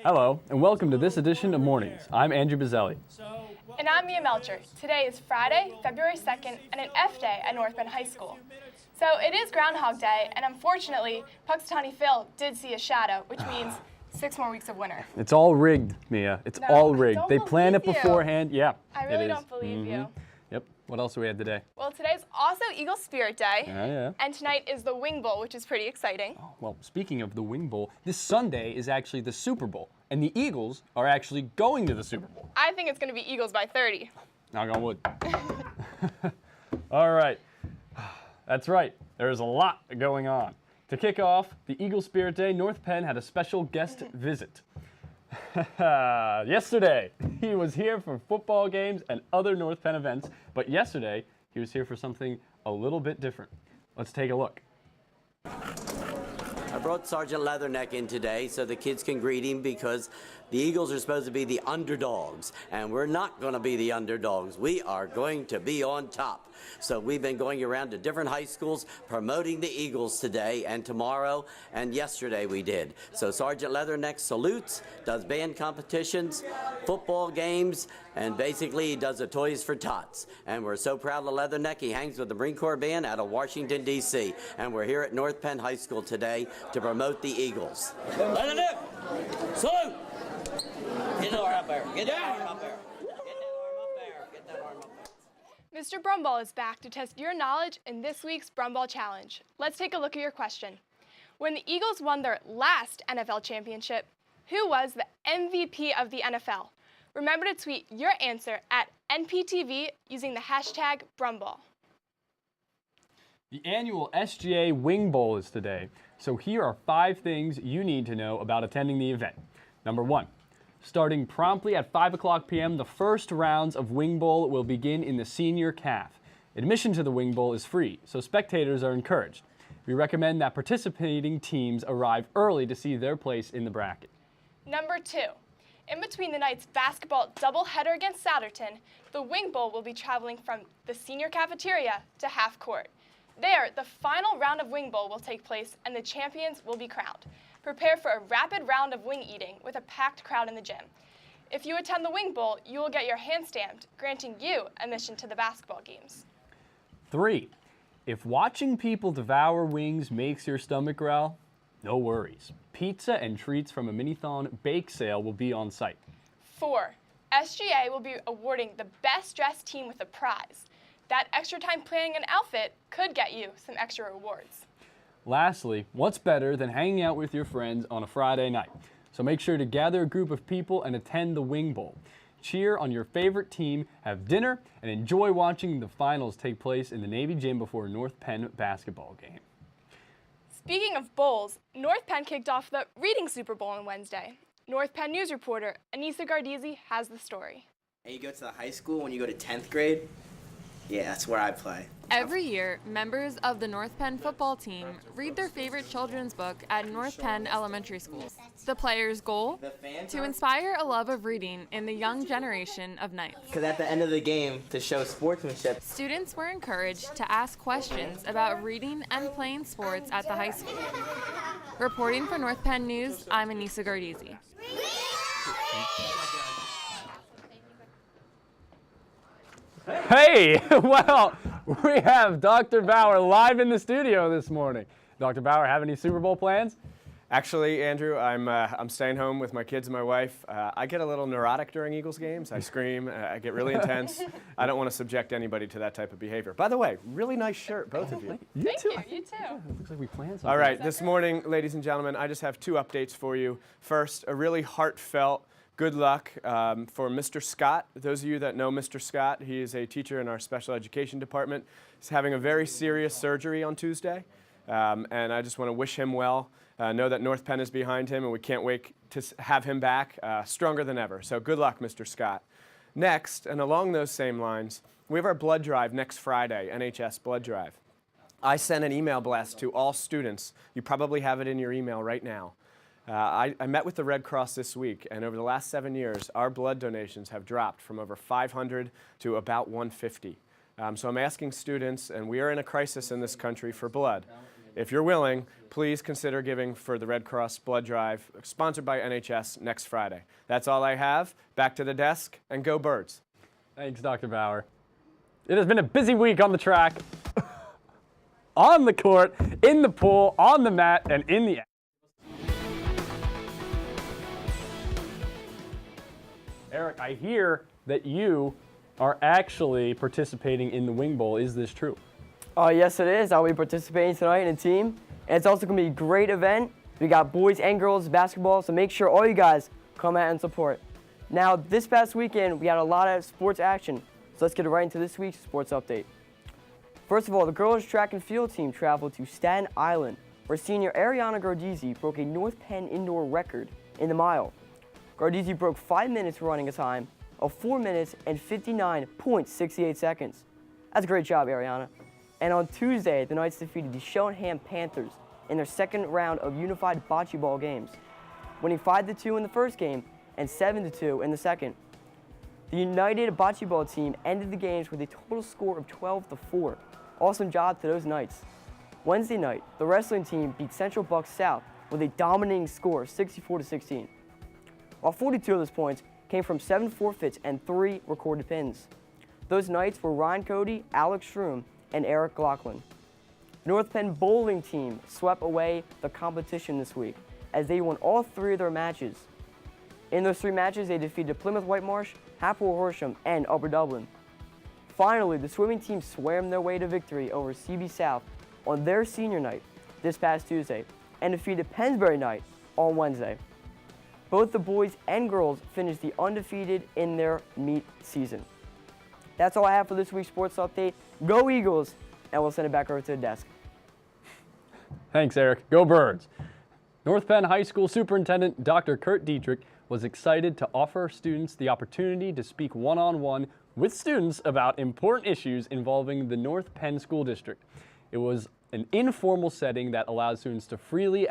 Hello, and welcome to this edition of Mornings. I'm Andrew Bazzelli. And I'm Mia Melcher. Today is Friday, February 2nd, and an F day at North Penn High School. So it is Groundhog Day, and unfortunately, Puxatawny Phil did see a shadow, which means 6 more weeks of winter. It's all rigged, Mia. It's all rigged. They plan it beforehand. Yeah, I really don't believe you. Yep. What else do we have today? Well, today's also Eagle Spirit Day. Yeah. And tonight is the Wing Bowl, which is pretty exciting. Oh, well, speaking of the Wing Bowl, this Sunday is actually the Super Bowl, and the Eagles are actually going to the Super Bowl. I think it's going to be Eagles by 30. Knock on wood. All right. That's right. There's a lot going on. To kick off the Eagle Spirit Day, North Penn had a special guest visit. Yesterday, he was here for football games and other North Penn events, but yesterday, he was here for something a little bit different. Let's take a look. I brought Sergeant Leatherneck in today so the kids can greet him because the Eagles are supposed to be the underdogs, and we're not going to be the underdogs. We are going to be on top. So we've been going around to different high schools promoting the Eagles today and tomorrow, and yesterday we did. So Sergeant Leatherneck salutes, does band competitions, football games, and basically he does the Toys for Tots. And we're so proud of Leatherneck. He hangs with the Marine Corps Band out of Washington, D.C. And we're here at North Penn High School today to promote the Eagles. Leatherneck, salute! Get the arm up there. Get that arm up there. Get that arm up there. Get that arm up there. Mr. Brumball is back to test your knowledge in this week's Brumball Challenge. Let's take a look at your question. When the Eagles won their last NFL championship, who was the MVP of the NFL? Remember to tweet your answer at NPTV using the hashtag Brumball. The annual SGA Wing Bowl is today, so here are 5 things you need to know about attending the event. Number 1. Starting promptly at 5 o'clock p.m., the first rounds of Wing Bowl will begin in the senior calf. Admission to the Wing Bowl is free, so spectators are encouraged. We recommend that participating teams arrive early to see their place in the bracket. Number 2. In between the night's basketball doubleheader against Souderton, the Wing Bowl will be traveling from the senior cafeteria to half court. There, the final round of Wing Bowl will take place and the champions will be crowned. Prepare for a rapid round of wing eating with a packed crowd in the gym. If you attend the Wing Bowl, you will get your hand stamped, granting you admission to the basketball games. 3. If watching people devour wings makes your stomach growl, no worries. Pizza and treats from a Minithon bake sale will be on site. 4. SGA will be awarding the best dressed team with a prize. That extra time planning an outfit could get you some extra rewards. Lastly, what's better than hanging out with your friends on a Friday night? So make sure to gather a group of people and attend the Wing Bowl. Cheer on your favorite team, have dinner, and enjoy watching the finals take place in the Navy Gym before a North Penn basketball game. Speaking of bowls, North Penn kicked off the Reading Super Bowl on Wednesday. North Penn News reporter Anissa Gardizzi has the story. And you go to the high school when you go to 10th grade? Yeah, that's where I play. Every year, members of the North Penn football team read their favorite children's book at North Penn Elementary School. The players' goal? To inspire a love of reading in the young generation of Knights. Because at the end of the game, to show sportsmanship, Students were encouraged to ask questions about reading and playing sports at the high school. Reporting for North Penn News, I'm Anissa Gardizzi. Hey, well, we have Dr. Bauer live in the studio this morning. Dr. Bauer, have any Super Bowl plans? Actually, Andrew, I'm staying home with my kids and my wife. I get a little neurotic during Eagles games. I scream. I get really intense. I don't want to subject anybody to that type of behavior. By the way, really nice shirt, both of you. Thank you, you too. It looks like we planned something. All right, this morning, ladies and gentlemen, I just have 2 updates for you. First, a really heartfelt good luck for Mr. Scott. Those of you that know Mr. Scott, he is a teacher in our special education department. He's having a very serious surgery on Tuesday, and I just want to wish him well. Know that North Penn is behind him, and we can't wait to have him back stronger than ever. So good luck, Mr. Scott. Next, and along those same lines, we have our blood drive next Friday, NHS blood drive. I sent an email blast to all students. You probably have it in your email right now. I met with the Red Cross this week, and over the last 7 years, our blood donations have dropped from over 500 to about 150. So I'm asking students, and we are in a crisis in this country for blood. If you're willing, please consider giving for the Red Cross Blood Drive, sponsored by NHS, next Friday. That's all I have. Back to the desk, and go Birds. Thanks, Dr. Bauer. It has been a busy week on the track, on the court, in the pool, on the mat, and in the... Eric, I hear that you are actually participating in the Wing Bowl. Is this true? Yes, it is. I'll be participating tonight in a team. And it's also going to be a great event. We got boys and girls basketball, so make sure all you guys come out and support. Now, this past weekend, we had a lot of sports action. So let's get right into this week's sports update. First of all, the girls track and field team traveled to Staten Island, where senior Ariana Gardizzi broke a North Penn indoor record in the mile. Gardizzi broke 5 minutes running a time of 4 minutes and 59.68 seconds. That's a great job, Ariana. And on Tuesday, the Knights defeated the Cheltenham Panthers in their second round of unified bocce ball games, winning 5-2 in the first game and 7-2 in the second. The United Bocce Ball team ended the games with a total score of 12-4. Awesome job to those Knights. Wednesday night, the wrestling team beat Central Bucks South with a dominating score of 64-16. While 42 of those points came from 7 forfeits and 3 recorded pins. Those Knights were Ryan Cody, Alex Shroom, and Eric Laughlin. The North Penn bowling team swept away the competition this week as they won all 3 of their matches. In those 3 matches, they defeated Plymouth Whitemarsh, Hapoel Horsham, and Upper Dublin. Finally, the swimming team swam their way to victory over CB South on their senior night this past Tuesday and defeated Pennsbury Knight on Wednesday. Both the boys and girls finished the undefeated in their meet season. That's all I have for this week's sports update. Go Eagles, and we'll send it back over to the desk. Thanks, Eric. Go Birds. North Penn High School Superintendent Dr. Kurt Dietrich was excited to offer students the opportunity to speak one-on-one with students about important issues involving the North Penn School District. It was an informal setting that allows students to freely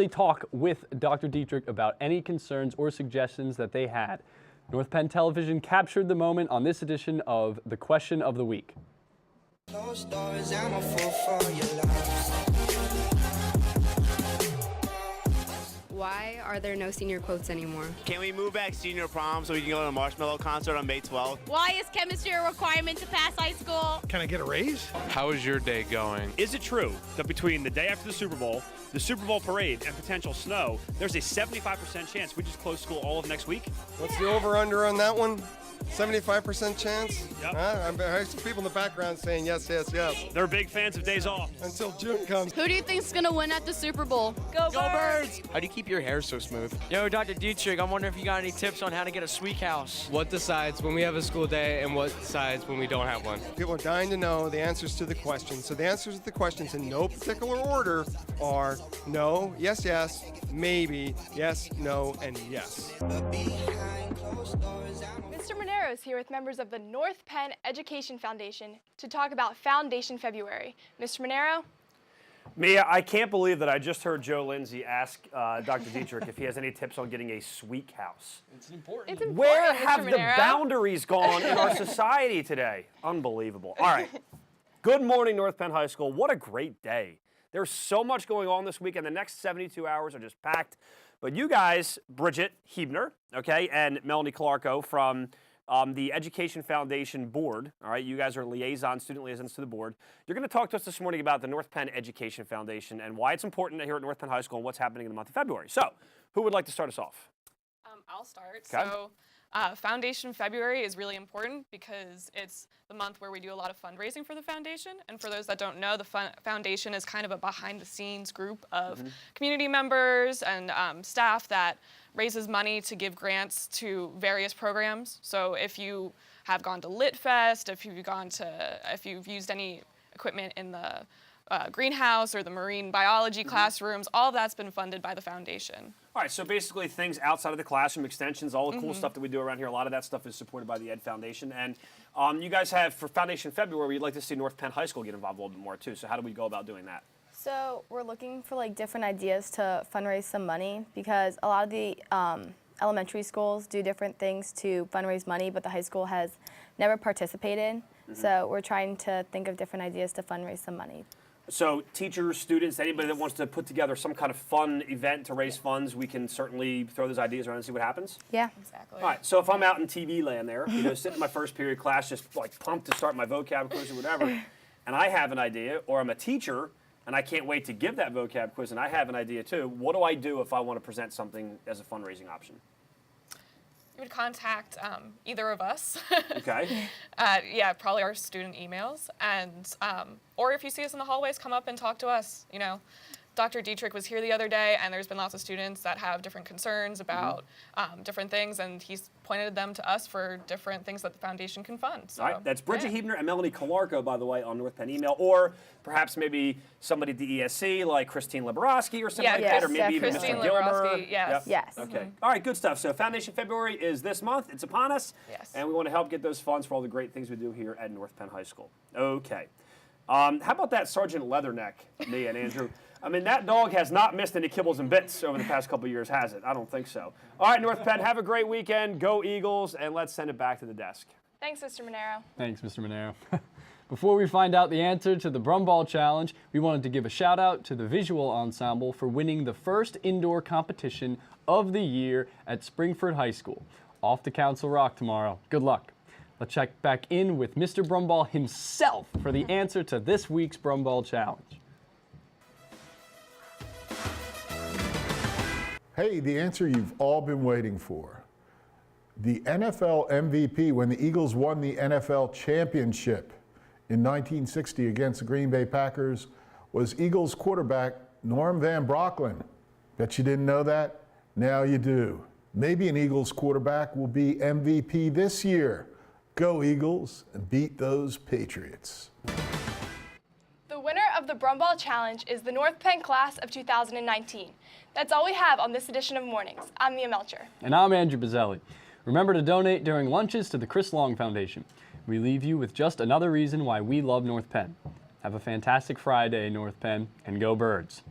talk with Dr. Dietrich about any concerns or suggestions that they had. North Penn Television captured the moment on this edition of The Question of the Week. Why are there no senior quotes anymore? Can we move back senior prom so we can go to the Marshmallow concert on May 12th? Why is chemistry a requirement to pass high school? Can I get a raise? How is your day going? Is it true that between the day after the Super Bowl parade, and potential snow, there's a 75% chance we just close school all of next week? What's the over-under on that one? 75% chance? Yep. I heard some people in the background saying yes, yes, yes. They're big fans of days off. Until June comes. Who do you think's gonna win at the Super Bowl? Go Birds! How do you keep your hair so smooth? Yo, Dr. Dietrich, I'm wondering if you got any tips on how to get a sweet house. What decides when we have a school day and what decides when we don't have one? People are dying to know the answers to the questions. So the answers to the questions in no particular order are no, yes, yes, maybe, yes, no, and yes. Mr. Monero is here with members of the North Penn Education Foundation to talk about Foundation February. Mr. Monero? Mia, I can't believe that I just heard Joe Lindsay ask Dr. Dietrich if he has any tips on getting a sweet house. It's important. It's important, Where Mr. have the Monero. boundaries gone in our society today? Unbelievable. All right. Good morning, North Penn High School. What a great day. There's so much going on this week, and the next 72 hours are just packed. But you guys, Bridget Hebner, okay, and Melanie Clarko from the Education Foundation Board, all right, you guys are student liaisons to the board. You're going to talk to us this morning about the North Penn Education Foundation and why it's important here at North Penn High School and what's happening in the month of February. So, who would like to start us off? I'll start. Okay. So, Foundation February is really important because it's the month where we do a lot of fundraising for the foundation. And for those that don't know, the foundation is kind of a behind-the-scenes group of community members and staff that raises money to give grants to various programs. So if you have gone to Lit Fest, if you've used any equipment in the greenhouse or the marine biology classrooms, all of that's been funded by the foundation. All right, so basically things outside of the classroom, extensions, all the cool stuff that we do around here, a lot of that stuff is supported by the Ed Foundation. And you guys have, for Foundation February, we'd like to see North Penn High School get involved a little bit more too. So how do we go about doing that? So we're looking for different ideas to fundraise some money because a lot of the elementary schools do different things to fundraise money, but the high school has never participated. So we're trying to think of different ideas to fundraise some money. So teachers, students, anybody that wants to put together some kind of fun event to raise funds, we can certainly throw those ideas around and see what happens. Yeah. Exactly. All right, so if I'm out in TV land there, sitting in my first period class, just like pumped to start my vocab quiz or whatever, and I have an idea, or I'm a teacher, and I can't wait to give that vocab quiz, and I have an idea too, what do I do if I want to present something as a fundraising option? You would contact either of us. Okay. Yeah, probably our student emails, and or if you see us in the hallways, come up and talk to us. Dr. Dietrich was here the other day, and there's been lots of students that have different concerns about different things, and he's pointed them to us for different things that the foundation can fund. So, all right, that's Bridget Hebner and Melanie Kolarko, by the way, on North Penn email, or perhaps maybe somebody at the ESC like Christine Liberoski or something like that, or maybe even Christine Mr. Gilmer. Liberoski, yes. Yep. Yes. Okay. All right, good stuff. So Foundation February is this month. It's upon us. Yes. And we want to help get those funds for all the great things we do here at North Penn High School. Okay. How about that Sergeant Leatherneck, Mia and Andrew? I mean, that dog has not missed any kibbles and bits over the past couple of years, has it? I don't think so. All right, North Penn, have a great weekend. Go Eagles, and let's send it back to the desk. Thanks, Mr. Monero. Thanks, Mr. Monero. Before we find out the answer to the Brumball Challenge, we wanted to give a shout out to the Visual Ensemble for winning the first indoor competition of the year at Springford High School. Off to Council Rock tomorrow. Good luck. Let's check back in with Mr. Brumball himself for the answer to this week's Brumball Challenge. Hey, the answer you've all been waiting for. The NFL MVP when the Eagles won the NFL championship in 1960 against the Green Bay Packers was Eagles quarterback Norm Van Brocklin. Bet you didn't know that? Now you do. Maybe an Eagles quarterback will be MVP this year. Go Eagles and beat those Patriots. The winner of the Brumball Challenge is the North Penn class of 2019. That's all we have on this edition of Mornings. I'm Mia Melcher. And I'm Andrew Bazzelli. Remember to donate during lunches to the Chris Long Foundation. We leave you with just another reason why we love North Penn. Have a fantastic Friday, North Penn, and go Birds.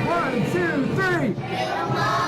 One, two, three.